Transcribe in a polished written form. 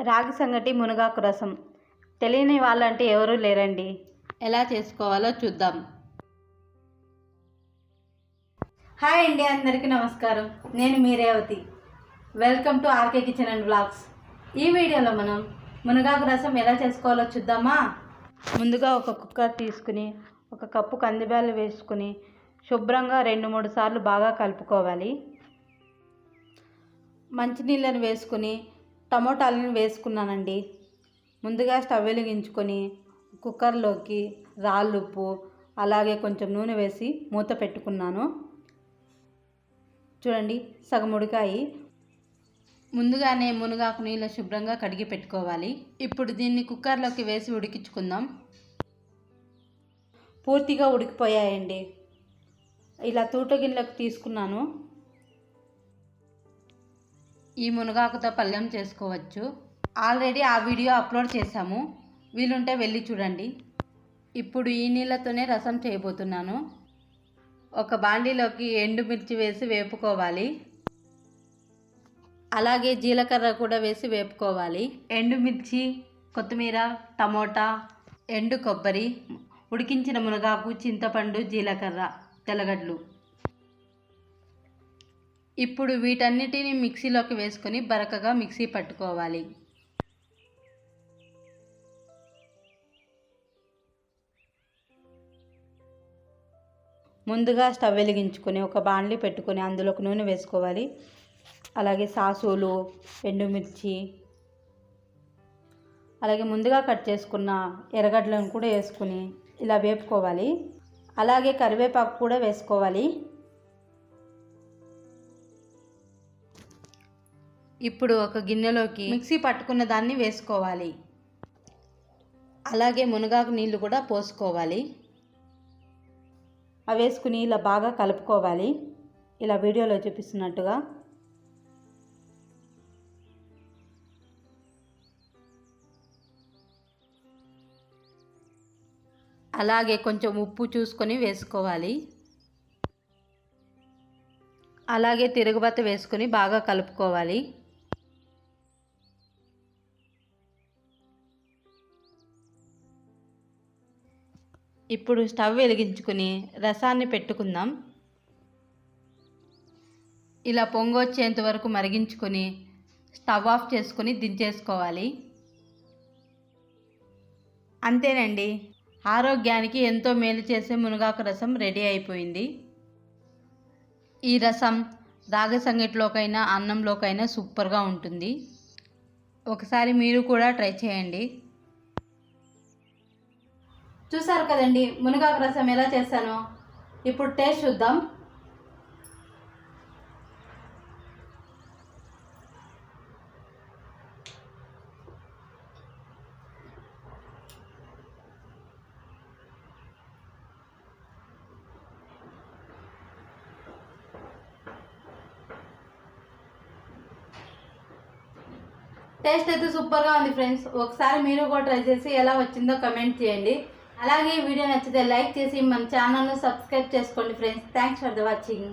రాగి సంగటి మునగాకు రసం తెలియని వాళ్ళంటే ఎవరూ లేరండి. ఎలా చేసుకోవాలో చూద్దాం. హాయ్ అండి, అందరికీ నమస్కారం. నేను మీ Revathi. Welcome to RK kitchen and vlogs. ఈ వీడియోలో మనం మునగాకు రసం ఎలా చేసుకోవాలో చూద్దామా. ముందుగా ఒక కుక్కర్ తీసుకుని ఒక కప్పు కందిబ్యాలు వేసుకుని శుభ్రంగా 2-3 సార్లు బాగా కలుపుకోవాలి. మంచినీళ్ళని వేసుకుని టమోటాలను వేసుకున్నానండి. ముందుగా స్టవ్ వెలిగించుకొని కుక్కర్లోకి రాళ్ళుప్పు అలాగే కొంచెం నూనె వేసి మూత పెట్టుకున్నాను. చూడండి, సగం ఉడికాయి. ముందుగానే మునగాకు నీళ్ళ శుభ్రంగా కడిగి పెట్టుకోవాలి. ఇప్పుడు దీన్ని కుక్కర్లోకి వేసి ఉడికించుకుందాం. పూర్తిగా ఉడికిపోయాయండి. ఇలా తూట గిన్నెలకు తీసుకున్నాను. ఈ మునగాకుతో పళ్ళెం చేసుకోవచ్చు. ఆల్రెడీ ఆ వీడియో అప్లోడ్ చేశాము, వీలుంటే వెళ్ళి చూడండి. ఇప్పుడు ఈ నీళ్ళతోనే రసం చేయబోతున్నాను. ఒక బాండీలోకి ఎండుమిర్చి వేసి వేపుకోవాలి. అలాగే జీలకర్ర కూడా వేసి వేపుకోవాలి. ఎండుమిర్చి, కొత్తిమీర, టమోటా, ఎండు కొబ్బరి, ఉడికించిన మునగాకు, చింతపండు, జీలకర్ర, తెల్లగడ్డలు. ఇప్పుడు వీటన్నిటిని మిక్సీలోకి వేసుకొని బరకగా మిక్సీ పట్టుకోవాలి. ముందుగా స్టవ్ వెలిగించుకొని ఒక బాండ్లీ పెట్టుకొని అందులోకి నూనె వేసుకోవాలి. అలాగే సాసులు, ఎండుమిర్చి, అలాగే ముందుగా కట్ చేసుకున్న ఎర్రగడ్డలను కూడా వేసుకుని ఇలా వేపుకోవాలి. అలాగే కరివేపాకు కూడా వేసుకోవాలి. ఇప్పుడు ఒక గిన్నెలోకి మిక్సీ పట్టుకున్న దాన్ని వేసుకోవాలి. అలాగే మునగాకు నీళ్ళు కూడా పోసుకోవాలి. అవి వేసుకుని ఇలా బాగా కలుపుకోవాలి, ఇలా వీడియోలో చూపిస్తున్నట్టుగా. అలాగే కొంచెం ఉప్పు చూసుకొని వేసుకోవాలి. అలాగే తిరుగుబత్త వేసుకొని బాగా కలుపుకోవాలి. ఇప్పుడు స్టవ్ వెలిగించుకుని రసాన్ని పెట్టుకుందాం. ఇలా పొంగొచ్చేంత వరకు మరిగించుకొని స్టవ్ ఆఫ్ చేసుకొని దించేసుకోవాలి. అంతేనండి, ఆరోగ్యానికి ఎంతో మేలు చేసే మునగాకు రసం రెడీ అయిపోయింది. ఈ రసం రాగి సంగటిలోకైనా అన్నంలోకైనా సూపర్గా ఉంటుంది. ఒకసారి మీరు కూడా ట్రై చేయండి. చూసారు కదండి మునగాకు రసం ఎలా చేస్తానో. ఇప్పుడు టేస్ట్ చూద్దాం. టేస్ట్ అయితే సూపర్గా ఉంది ఫ్రెండ్స్. ఒకసారి మీరు కూడా ట్రై చేసి ఎలా వచ్చిందో కమెంట్ చేయండి. అలాగే వీడియో నచ్చితే లైక్ చేసి మన ఛానల్ను సబ్స్క్రైబ్ చేసుకోండి friends. Thanks for the watching.